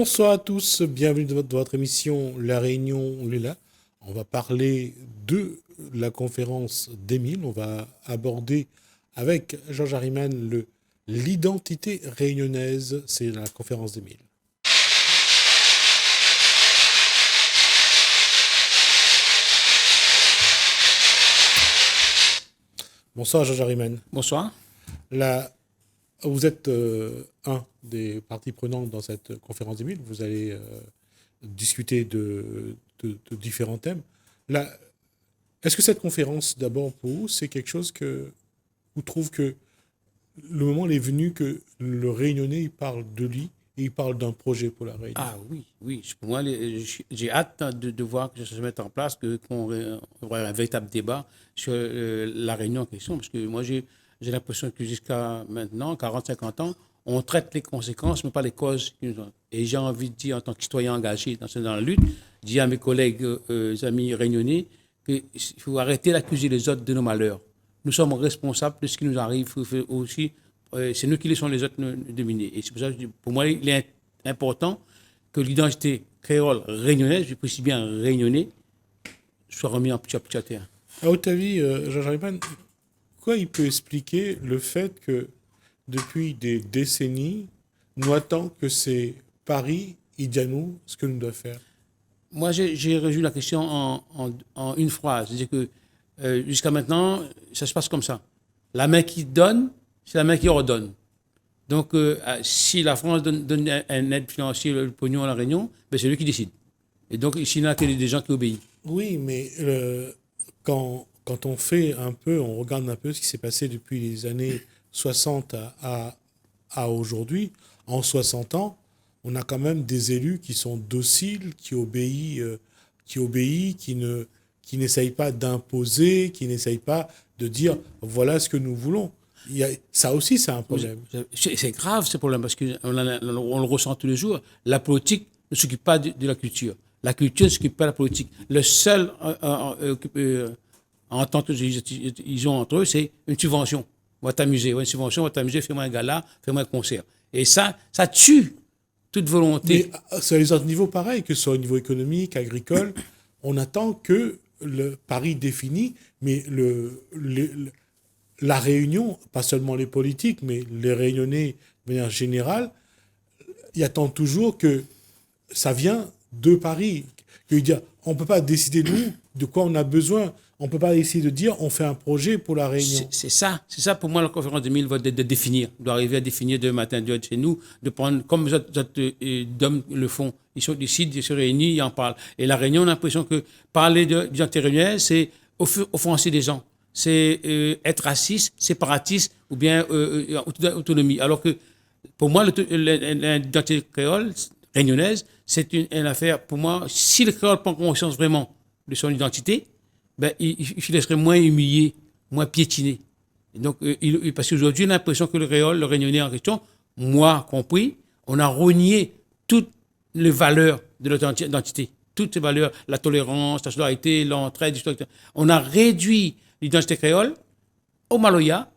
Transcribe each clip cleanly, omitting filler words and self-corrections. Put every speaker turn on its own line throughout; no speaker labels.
Bonsoir à tous, bienvenue dans votre émission La Réunion Lula. On va parler de la conférence d'Émile. On va aborder avec Georges Harriman l'identité réunionnaise. C'est la conférence d'Émile. Bonsoir Georges Harriman.
Bonsoir.
Vous êtes un des parties prenantes dans cette conférence d'Émile. Vous allez discuter de différents thèmes. Est-ce que cette conférence, d'abord pour vous, c'est quelque chose que vous trouvez que le moment est venu que le Réunionnais il parle de lui et il parle d'un projet pour la Réunion?
Ah oui, oui. Pour moi, j'ai hâte de voir que ça se mette en place, qu'on aura un véritable débat sur la Réunion en question. Parce que moi, j'ai l'impression que jusqu'à maintenant, 40-50 ans, on traite les conséquences, mais pas les causes. Et j'ai envie de dire, en tant que citoyen engagé dans la lutte, dire à mes collègues, amis réunionnais, qu'il faut arrêter d'accuser les autres de nos malheurs. Nous sommes responsables de ce qui nous arrive aussi. C'est nous qui laissons les autres nous dominer. Et c'est pour ça que pour moi, il est important que l'identité créole réunionnaise, je précise bien réunionnais, soit remis en petit à terre.
À votre avis, Georges Harriman, quoi il peut expliquer le fait que depuis des décennies, nous attendons que c'est Paris, il dit à nous ce que nous devons faire?
Moi, j'ai résolu la question en une phrase. C'est-à-dire que jusqu'à maintenant, ça se passe comme ça. La main qui donne, c'est la main qui ordonne. Donc, si la France donne un aide financière, le pognon à la Réunion, ben c'est lui qui décide. Et donc, s'il n'y a que des gens qui obéissent.
Oui, mais quand on fait un peu, on regarde un peu ce qui s'est passé depuis les années 60 à aujourd'hui, en 60 ans, on a quand même des élus qui sont dociles, qui obéissent, qui n'essayent pas d'imposer, qui n'essayent pas de dire voilà ce que nous voulons. Ça aussi, c'est un problème.
C'est grave ce problème parce qu'on le ressent tous les jours. La politique ne s'occupe pas de la culture. La culture ne s'occupe pas de la politique. Le seul entente qu'ils ont entre eux, c'est une subvention. On va t'amuser, une subvention, on va t'amuser, fais-moi un gala, fais-moi un concert. Et ça tue toute volonté.
Mais sur les autres niveaux, pareil, que ce soit au niveau économique, agricole, on attend que le Paris définit, mais la Réunion, pas seulement les politiques, mais les Réunionnais de manière générale, ils attendent toujours que ça vient de Paris. On ne peut pas décider, nous, de quoi on a besoin. On ne peut pas essayer de dire on fait un projet pour la Réunion.
C'est ça pour moi la conférence de 2000 va de définir, doit arriver à définir demain matin de chez nous, de prendre comme les autres d'hommes le font. Ils décident, ils se réunissent, ils en parlent. Et la Réunion, on a l'impression que parler d'identité réunionnaise, c'est offenser des gens. C'est être raciste, séparatiste ou bien autonomie. Alors que pour moi, l'identité créole, réunionnaise, c'est une affaire, pour moi, si le créole prend conscience vraiment de son identité, ben, il laisserait moins humilié, moins piétiné. Et donc, parce qu'aujourd'hui, j'ai l'impression que le réunionnais en question, moi compris, on a renié toutes les valeurs de notre identité. Toutes ces valeurs, la tolérance, la solidarité, l'entraide, on a réduit l'identité créole au maloya,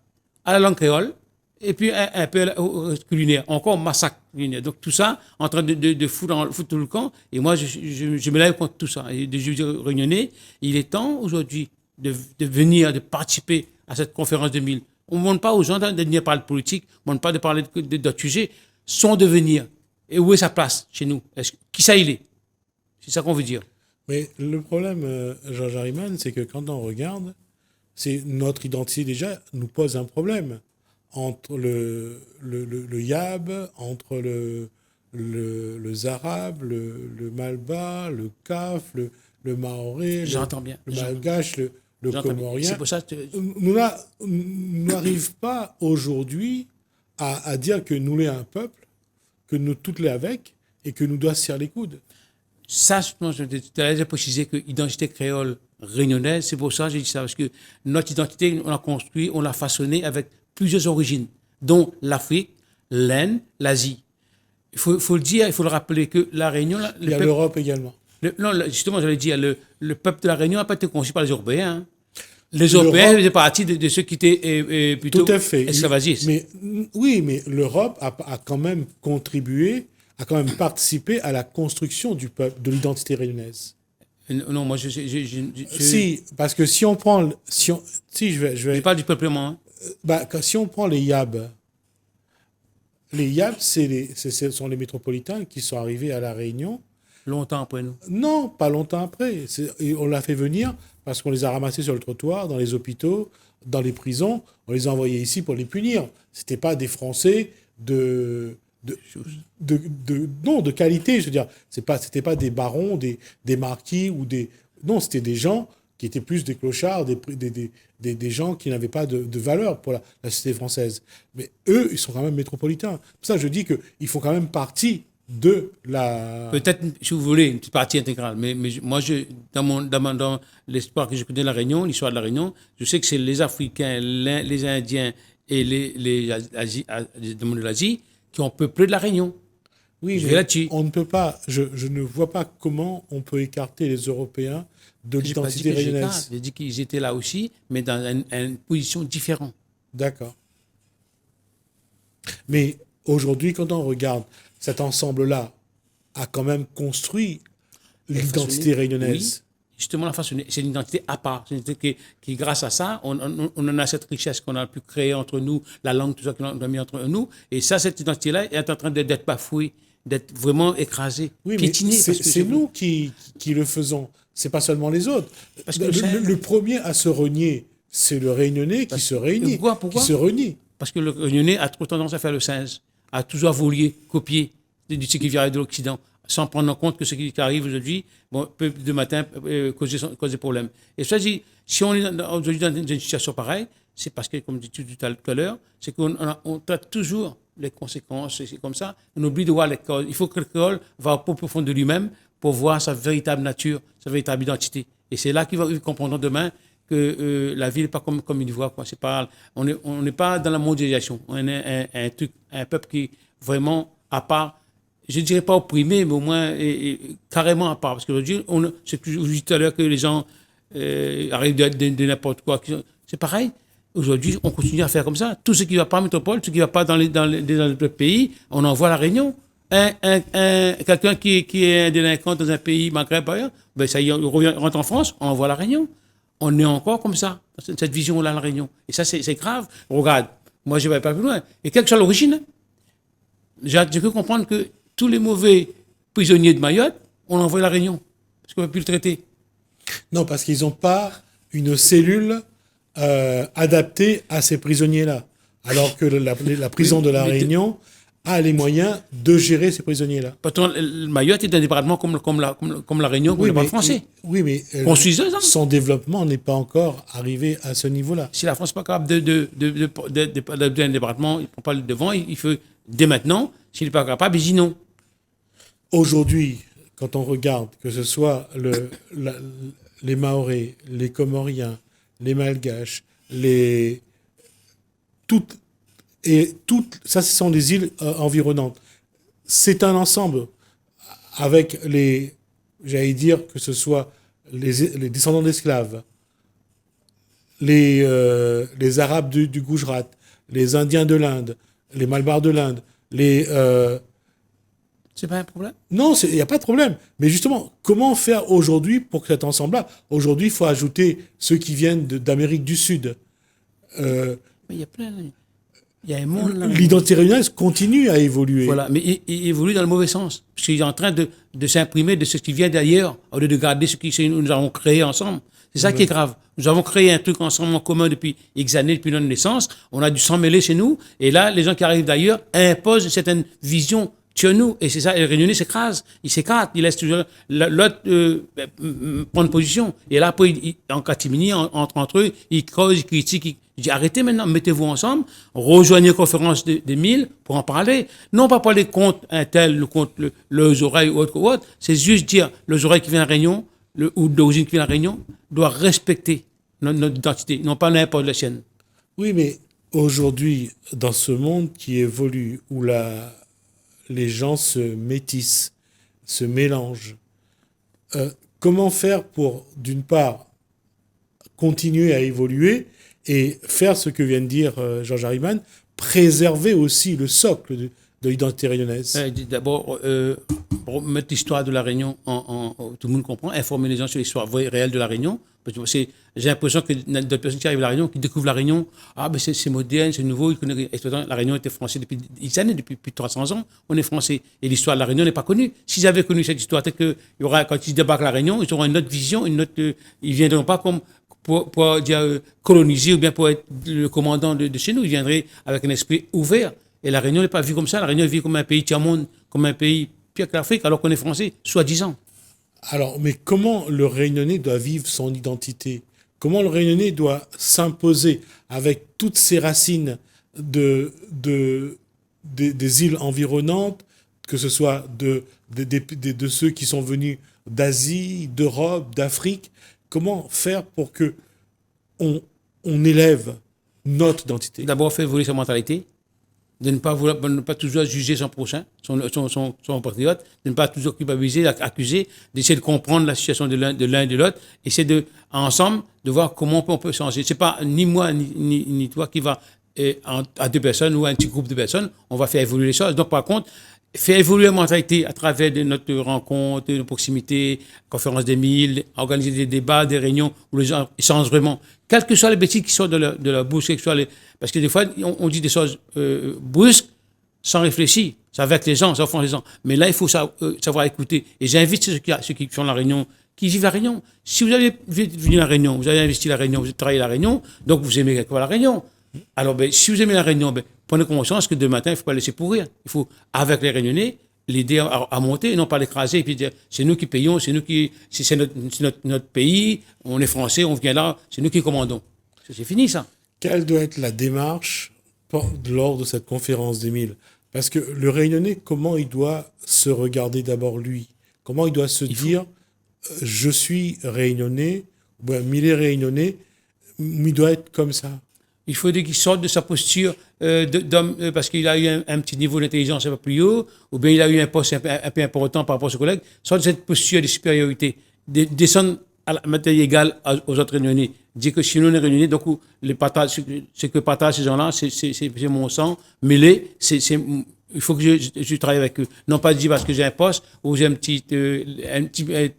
à la langue créole, et puis un peu au culinaire, encore au massacre culinaire. Donc tout ça, en train de foutre tout le camp, et moi je me lève contre tout ça. Et je dis aux Réunionnais, il est temps aujourd'hui de venir, de participer à cette conférence 2000. On ne demande pas aux gens de venir parler de politique, on ne demande pas de parler d'autres sujets, son devenir. Et où est sa place chez nous? Qui ça il est? C'est ça qu'on veut dire.
Mais le problème, Georges Harriman, c'est que quand on regarde, c'est notre identité déjà nous pose un problème. Entre le Yab, entre le Zarabe, le Malba, le Kaf, le Maoré, le Malgache, le Comorien.
C'est pour ça que
nous n'arrivons pas aujourd'hui à dire que nous sommes un peuple, que nous toutes les avec, et que nous devons se serrer les coudes.
Ça, je t'ai précisé que l'identité créole réunionnaise, c'est pour ça que j'ai dit ça, parce que notre identité, on l'a construit, on l'a façonnée avec plusieurs origines, dont l'Afrique, l'Inde, l'Asie. Il faut le dire, il faut le rappeler que la Réunion...
Il y a l'Europe également.
Non, justement, j'allais dire, le peuple de la Réunion n'a pas été conçu par les Européens. Hein. Les Européens faisaient partie de ceux qui étaient plutôt
tout à fait.
esclavagistes.
Oui, mais l'Europe a quand même contribué a quand même participé à la construction du peuple, de l'identité réunionnaise.
Non, moi,
Si, parce que si on prend, si
je parle du peuplement. Hein.
Si on prend les Yab, ce sont les métropolitains qui sont arrivés à La Réunion.
Longtemps après nous.
Non, pas longtemps après. Et on l'a fait venir parce qu'on les a ramassés sur le trottoir, dans les hôpitaux, dans les prisons. On les a envoyés ici pour les punir. C'était pas des Français non, de qualité. Je veux dire, c'était pas des barons, des marquis ou des. Non, c'était des gens qui étaient plus des clochards, des gens qui n'avaient pas de valeur pour la société française. Mais eux, ils sont quand même métropolitains. Pour ça, je dis qu'ils font quand même partie de la...
Peut-être, si vous voulez, une petite partie intégrale. Mais moi, dans l'espoir que je connais de la Réunion, l'histoire de la Réunion, je sais que c'est les Africains, les Indiens et de l'Asie qui ont peuplé de la Réunion.
Oui, mais on ne peut pas... Je ne vois pas comment on peut écarter les Européens de l'identité réunionnaise.
J'ai dit qu'ils étaient là aussi, mais dans une position différente.
D'accord. Mais aujourd'hui, quand on regarde cet ensemble-là, a quand même construit l'identité réunionnaise.
Oui, justement, la façon, c'est une identité à part. C'est une identité qui, grâce à ça, on en a cette richesse qu'on a pu créer entre nous, la langue, tout ça qu'on a mis entre nous. Et ça, cette identité-là est en train d'être bafouée, d'être vraiment écrasée,
oui,
piétinée.
C'est nous qui le faisons. C'est pas seulement les autres. Parce que le premier à se renier, c'est le Réunionnais qui se réunit.
Pourquoi
qui se renie.
Parce que le Réunionnais a trop tendance à faire le singe, à toujours vouloir copier de ce qui vient de l'Occident, sans prendre en compte que ce qui arrive aujourd'hui peut de matin causer des problèmes. Et ça dit, si on est aujourd'hui dans une situation pareille, c'est parce que, comme je disais tout à l'heure, c'est qu'on traite toujours les conséquences, c'est comme ça. On oublie de voir l'école. Il faut que l'école va au plus profond de lui-même pour voir sa véritable nature, sa véritable identité. Et c'est là qu'il va comprendre demain que la vie n'est pas comme il voit. On n'est pas dans la mondialisation. On est un peuple qui est vraiment à part. Je ne dirais pas opprimé, mais au moins carrément à part. Parce qu'aujourd'hui, c'est ce que je vous disais tout à l'heure que les gens arrivent de n'importe quoi. C'est pareil. Aujourd'hui, on continue à faire comme ça. Tout ce qui ne va pas en métropole, ce qui ne va pas dans le pays, on envoie à la Réunion. Quelqu'un qui est un délinquant dans un pays maghreb, ben ça y est, il rentre en France, on envoie à la Réunion. On est encore comme ça, cette vision-là, la Réunion. Et ça, c'est grave. Regarde, moi, je ne vais pas plus loin. Et quelle que soit l'origine, j'ai cru comprendre que tous les mauvais prisonniers de Mayotte, on envoie à la Réunion. Parce qu'on ne peut plus le traiter.
Non, parce qu'ils n'ont pas une cellule adaptée à ces prisonniers-là. Alors que la prison de la Réunion a les moyens de gérer ces prisonniers-là.
Pourtant, Mayotte est un département comme la Réunion, comme le département français.
Oui, mais son développement n'est pas encore arrivé à ce niveau-là.
Si la France n'est pas capable d'adopter un département, il ne prend pas le devant, il faut, dès maintenant, s'il n'est pas capable, il dit non.
Aujourd'hui, quand on regarde, que ce soit les Mahorais, les Comoriens, les Malgaches, toutes, ça, ce sont des îles environnantes. C'est un ensemble avec j'allais dire que ce soit les descendants d'esclaves, les Arabes du Gujarat, les Indiens de l'Inde, les Malbars de l'Inde,
C'est pas un problème?
Non, il n'y a pas de problème. Mais justement, comment faire aujourd'hui pour que cet ensemble-là... Aujourd'hui, il faut ajouter ceux qui viennent d'Amérique du Sud.
Il y a plein... Il y a un monde là.
L'identité réunionnaise continue à évoluer.
Voilà, mais il évolue dans le mauvais sens. Parce qu'il est en train de s'imprimer de ce qui vient d'ailleurs, au lieu de garder ce que nous avons créé ensemble. C'est ça qui est grave. Nous avons créé un truc ensemble en commun depuis X années, depuis notre naissance. On a dû s'en mêler chez nous. Et là, les gens qui arrivent d'ailleurs imposent une certaine vision sur nous. Et c'est ça, et les Réunionnais s'écrasent. Ils s'écartent. Ils laissent toujours l'autre prendre position. Et là, après, en catimini, entre eux, ils creusent, ils critiquent. Je dis, arrêtez maintenant, mettez-vous ensemble, rejoignez la conférence des 1000 pour en parler. Non pas parler contre un tel, contre les oreilles ou autre. C'est juste dire, les oreilles qui viennent à la Réunion, ou d'origine qui vient à la Réunion, doit respecter notre identité, non pas n'importe la sienne.
Oui, mais aujourd'hui, dans ce monde qui évolue, où les gens se métissent, se mélangent, comment faire pour, d'une part, continuer à évoluer et faire ce que vient de dire Georges Hariman, préserver aussi le socle de l'identité réunionnaise?
D'abord, pour mettre l'histoire de la Réunion tout le monde comprend, informer les gens sur l'histoire réelle de la Réunion. Parce que j'ai l'impression que d'autres personnes qui arrivent à la Réunion, qui découvrent la Réunion, ben c'est moderne, c'est nouveau. La Réunion était française depuis X années, depuis plus de 300 ans. On est français. Et l'histoire de la Réunion n'est pas connue. S'ils avaient connu cette histoire, peut-être qu'il y aura, quand ils débarquent à la Réunion, ils auront une autre vision, ils ne viendront pas comme pour dire, coloniser ou bien pour être le commandant de chez nous. Ils viendraient avec un esprit ouvert. Et la Réunion n'est pas vue comme ça. La Réunion est vue comme un pays tiers-monde, comme un pays pire que l'Afrique, alors qu'on est français, soi-disant.
Alors, mais comment le Réunionnais doit vivre son identité? Comment le Réunionnais doit s'imposer avec toutes ses racines des îles environnantes, que ce soit de ceux qui sont venus d'Asie, d'Europe, d'Afrique? Comment faire pour que on élève notre identité?
D'abord, faire évoluer sa mentalité. De ne pas toujours juger son prochain, son compatriote, de ne pas toujours culpabiliser, accuser, d'essayer de comprendre la situation de l'un et de l'autre, essayer ensemble de voir comment on peut changer. C'est pas ni moi ni toi qui va à deux personnes ou à un petit groupe de personnes, on va faire évoluer les choses. Donc par contre, faire évoluer la mentalité à travers notre rencontre, nos proximités, conférences des milles, organiser des débats, des réunions où les gens échangent vraiment. Quelles que soient les bêtises qui sortent de leur bouche, parce que des fois, on dit des choses brusques, sans réfléchir. Ça vexe les gens, ça offense les gens. Mais là, il faut savoir écouter. Et j'invite ceux qui font la Réunion, qui vivent la Réunion. Si vous avez venu à la Réunion, vous avez investi la Réunion, vous avez travaillé à la Réunion, donc vous aimez quelque part la Réunion. Alors, si vous aimez la Réunion, prenez conscience que demain matin, il ne faut pas laisser pourrir. Il faut, avec les Réunionnais, l'aider à monter et non pas l'écraser et puis dire c'est nous qui payons, c'est notre pays, on est français, on vient là, c'est nous qui commandons. C'est fini ça.
Quelle doit être la démarche lors de cette conférence des Milles? Parce que le Réunionnais, comment il doit se regarder d'abord lui? Comment il doit se dire je suis Réunionnais, Millet Réunionnais, il doit être comme ça?
Il faut qu'il sorte de sa posture d'homme parce qu'il a eu un petit niveau d'intelligence un peu plus haut, ou bien il a eu un poste un peu important par rapport à ses collègues, sorte de cette posture de supériorité, descendre à la matière égale aux autres Réunionnais. Dire que si nous on est Réunionnais, donc ce que partagent ces gens-là, c'est mon sang, mêlé, il faut que je travaille avec eux. Non pas dire parce que j'ai un poste ou j'ai un petit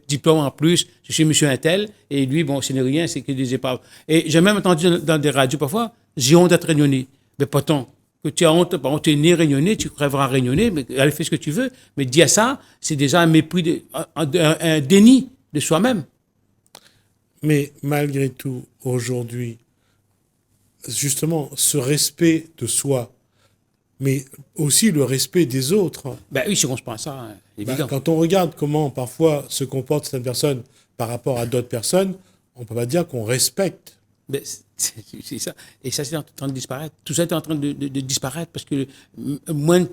diplôme en plus, je suis monsieur Intel, et lui, bon, ce n'est rien, c'est que des épaves. Et j'ai même entendu dans des radios parfois, j'ai honte d'être Réunionnais. Mais pourtant, que tu as honte, tu es né Réunionnais, tu crèveras Réunionnais, mais allez, fais ce que tu veux. Mais dire ça, c'est déjà un mépris, un déni de soi-même.
Mais malgré tout, aujourd'hui, justement, ce respect de soi, mais aussi le respect des autres.
Ben oui, si on se pense à ça, hein, évident.
Quand on regarde comment parfois se comportent certaines personnes par rapport à d'autres personnes, on ne peut pas dire qu'on respecte.
Ben, c'est ça. Et ça, c'est en train de disparaître. Tout ça est en train de disparaître parce que moins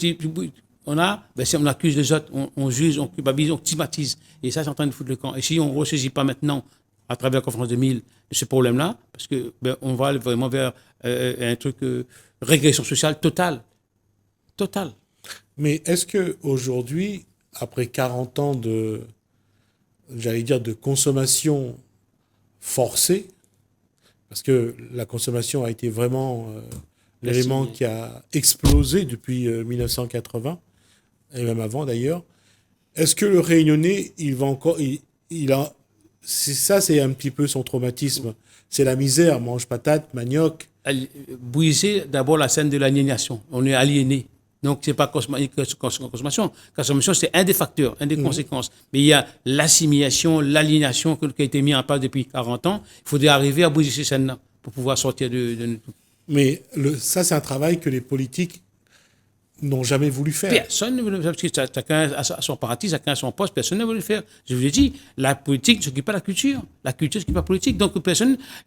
on accuse les autres, on juge, on culpabilise, on stigmatise. Et ça, c'est en train de foutre le camp. Et si on ne ressaisit pas maintenant, à travers la conférence de Milles, de ce problème-là, parce que on va vraiment vers un truc régression sociale totale. Totale.
Mais est-ce qu'aujourd'hui, après 40 ans de consommation forcée, parce que la consommation a été vraiment l'élément qui a explosé depuis 1980, et même avant d'ailleurs, est-ce que le Réunionnais, c'est un petit peu son traumatisme. C'est la misère, mange patate, manioc.
Briser d'abord la scène de l'aliénation. On est aliéné. Donc, c'est pas consommation. Consommation, c'est un des facteurs, une des conséquences. Mais il y a l'assimilation, l'aliénation qui a été mise en place depuis 40 ans. Il faudrait arriver à briser ces scènes-là pour pouvoir sortir de...
Mais ça, c'est un travail que les politiques n'ont jamais voulu faire.
Personne ne veut le faire, parce que chacun a son parti, chacun a son poste, personne ne veut le faire. Je vous l'ai dit, la politique ne s'occupe pas de la culture. La culture ne s'occupe pas de la politique. Donc,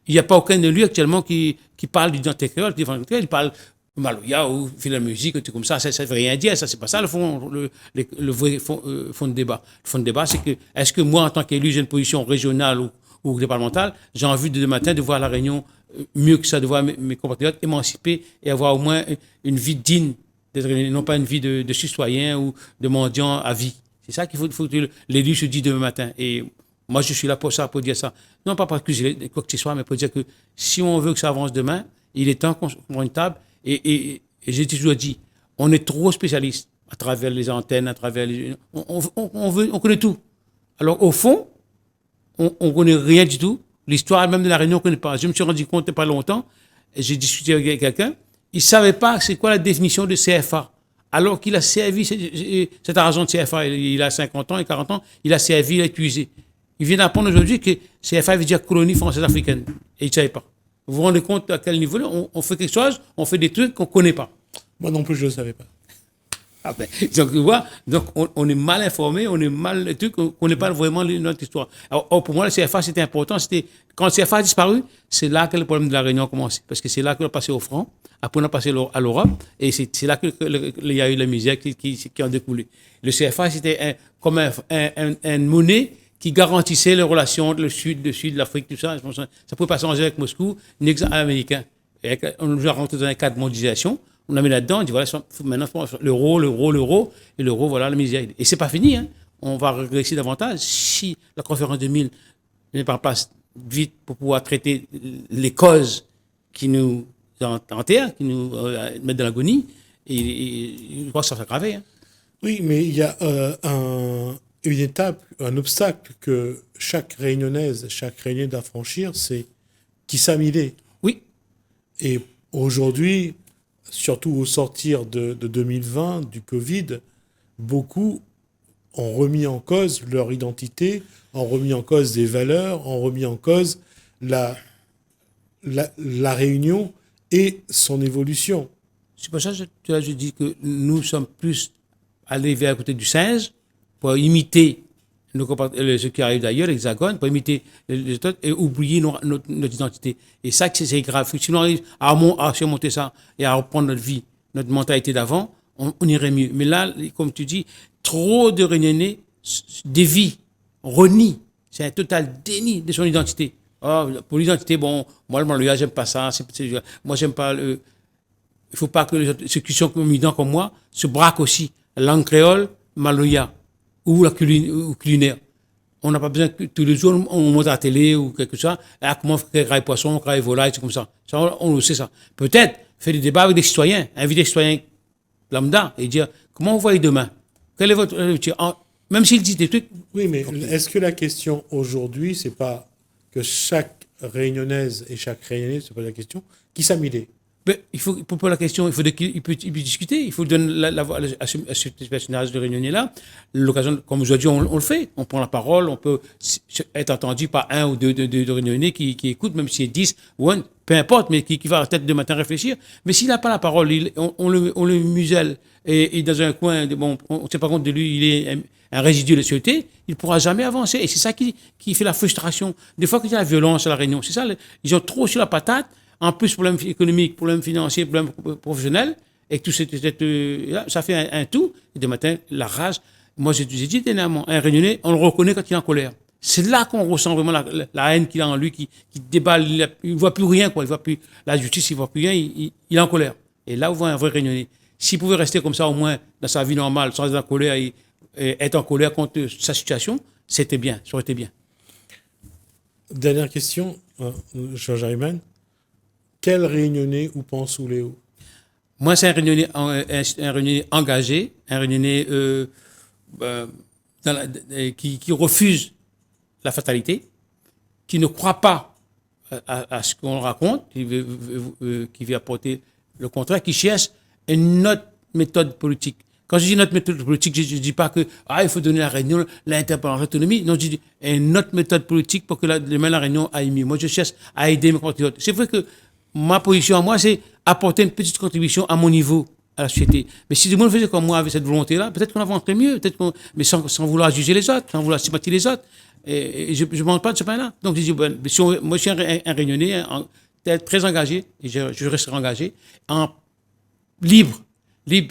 il n'y a pas aucun élu actuellement qui parle d'identité créole, il parle Maloya ou fait la musique, tout comme ça ne veut rien dire, ça, c'est pas ça le vrai fond de débat. Le fond de débat, c'est que, est-ce que moi, en tant qu'élu, j'ai une position régionale ou départementale, j'ai envie demain matin de voir la Réunion mieux que ça, de voir mes compatriotes émancipés et avoir au moins une vie digne, non pas une vie de citoyen ou de mendiant à vie. C'est ça qu'il faut que l'élu se dise demain matin. Et moi, je suis là pour ça, pour dire ça. Non pas pour accuser quoi que ce soit, mais pour dire que si on veut que ça avance demain, il est temps qu'on prenne une table. Et j'ai toujours dit, on est trop spécialiste à travers les antennes, à travers les... on connaît tout. Alors, au fond, on ne connaît rien du tout. L'histoire même de la Réunion, on ne connaît pas. Je me suis rendu compte il n'y a pas longtemps, et j'ai discuté avec quelqu'un, il ne savait pas c'est quoi la définition de CFA. Alors qu'il a servi cet argent de CFA, il a 50 ans et 40 ans, il a servi, il a utilisé. Il vient d'apprendre aujourd'hui que CFA veut dire colonie française africaine. Et il ne savait pas. Vous vous rendez compte à quel niveau là on fait quelque chose, on fait des trucs qu'on ne connaît pas.
Moi non plus, je ne le savais pas.
Ah ben, donc, tu vois, donc on est mal informé, on est mal, le truc, on ne connaît pas vraiment notre histoire. Alors, pour moi, le CFA, c'était important. Quand le CFA a disparu, c'est là que le problème de la Réunion a commencé. Parce que c'est là qu'on a passé au franc, après on a passé à l'Europe, et c'est là qu'il y a eu la misère qui en découlait. Le CFA, c'était comme une monnaie qui garantissait les relations le sud, l'Afrique, tout ça. Ça ne pouvait pas changer avec Moscou, ni avec les Américains. On nous a rentré dans un cadre de mondialisation. On a mis là-dedans, on dit voilà, maintenant, l'euro, et l'euro, voilà la misère. Et c'est pas fini, hein. On va régresser davantage si la conférence de 2000 n'est pas en place vite pour pouvoir traiter les causes qui nous enterrent, qui nous mettent dans l'agonie. Et je crois que ça va s'aggraver. Hein.
Oui, mais il y a une étape, un obstacle que chaque Réunionnaise, chaque Réunionnais doit franchir, c'est qui s'amidait.
Oui.
Et aujourd'hui, surtout au sortir de 2020, du Covid, beaucoup ont remis en cause leur identité, ont remis en cause des valeurs, ont remis en cause la Réunion et son évolution.
C'est pour ça que je dis que nous sommes plus allés vers le côté du singe pour imiter ce qui arrive d'ailleurs, l'Hexagone, pour imiter les autres et oublier notre identité. Et ça, c'est grave. Si on arrive à surmonter ça et à reprendre notre vie, notre mentalité d'avant, on irait mieux. Mais là, comme tu dis, trop de Réunionnais dévient, renient. C'est un total déni de son identité. Oh, pour l'identité, bon, moi, le Maloya, j'aime pas ça. Moi, j'aime pas le... Il faut pas que ceux qui sont communicants comme moi se braquent aussi. La langue créole, Maloya. Ou la culinaire. On n'a pas besoin que tous les jours on monte à la télé ou quelque chose. Ah, comment faire graille poisson, graille volaille, c'est comme ça. Ça, on le sait ça. Peut-être faire des débats avec des citoyens, inviter des citoyens lambda et dire comment vous voyez demain. Quel est votre même s'ils disent des trucs.
Oui, mais est-ce que la question aujourd'hui, c'est pas que chaque Réunionnaise et chaque Réunionnais, c'est pas la question, qui s'amidait?
Ben, pour poser la question, il peut discuter. Il faut donner la voix à ce personnage de Réunionnais-là. L'occasion, comme aujourd'hui, on le fait. On prend la parole, on peut être entendu par un ou deux de Réunionnais qui écoutent, même si c'est 10 ou un, peu importe, mais qui va peut-être de matin réfléchir. Mais s'il n'a pas la parole, on le muselle et dans un coin, bon, on ne sait pas compte de lui, il est un résidu de société, il ne pourra jamais avancer. Et c'est ça qui fait la frustration. Des fois, qu'il y a la violence à la Réunion, c'est ça, ils ont trop sur la patate. En plus, problème économique, problème financier, problème professionnel, et tout ça fait un tout. Et de matin, la rage. Moi, j'ai dit dernièrement, un Réunionnais, on le reconnaît quand il est en colère. C'est là qu'on ressent vraiment la haine qu'il a en lui, qui déballe. Il ne voit plus rien, quoi. Il voit plus la justice, il ne voit plus rien, il est en colère. Et là, on voit un vrai Réunionnais. S'il pouvait rester comme ça, au moins, dans sa vie normale, sans être en colère et être en colère contre sa situation, c'était bien, ça aurait été bien.
Dernière question, Georges Ayman. Quel Réunionnais ou pense ou Léo?
Moi, c'est un Réunionnais engagé, un Réunionnais qui refuse la fatalité, qui ne croit pas à ce qu'on raconte, qui veut apporter le contraire, qui cherche une autre méthode politique. Quand je dis notre méthode politique, je ne dis pas que il faut donner à la Réunion l'indépendance, l'autonomie. Non, je dis une autre méthode politique pour que demain la Réunion aille mieux. Moi, je cherche à aider mes compatriotes. C'est vrai que ma position à moi, c'est apporter une petite contribution à mon niveau à la société. Mais si tout le monde faisait comme moi avec cette volonté-là, peut-être qu'on avancerait mieux, mais sans vouloir juger les autres, sans vouloir stigmatiser les autres. Et je ne mange pas de ce pain-là. Donc, je dis, moi, je suis un Réunionnais très engagé, et je resterai engagé, libre,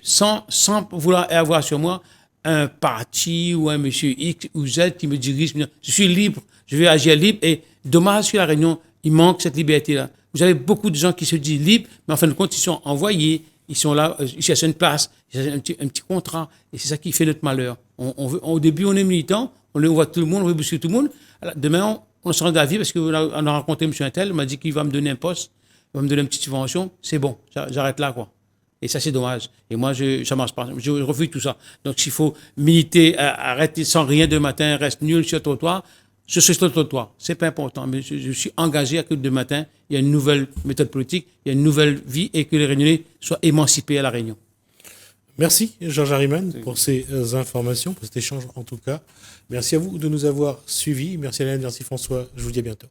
sans vouloir avoir sur moi un parti ou un monsieur X ou Z qui me dirige. Je suis libre, je vais agir libre, et dommage que la Réunion, il manque cette liberté-là. Vous avez beaucoup de gens qui se disent libres, mais en fin de compte, ils sont envoyés, ils sont là, ils cherchent une place, ils cherchent un petit contrat, et c'est ça qui fait notre malheur. Au début, on est militant, on voit tout le monde, on veut bousculer tout le monde. Alors, demain, on se rend d'avis parce qu'on a rencontré M. Intel, il m'a dit qu'il va me donner un poste, il va me donner une petite subvention, c'est bon, j'arrête là, quoi. Et ça, c'est dommage. Et moi, ça ne marche pas. Je refuse tout ça. Donc, s'il faut militer, arrêter sans rien de matin, reste nul sur le trottoir, sur ce trottoir. C'est pas important. Mais je suis engagé à que demain matin, il y a une nouvelle méthode politique, il y a une nouvelle vie et que les Réunionnais soient émancipés à La Réunion.
Merci, Georges Harriman, pour ces informations, pour cet échange en tout cas. Merci à vous de nous avoir suivis. Merci Hélène, merci François. Je vous dis à bientôt.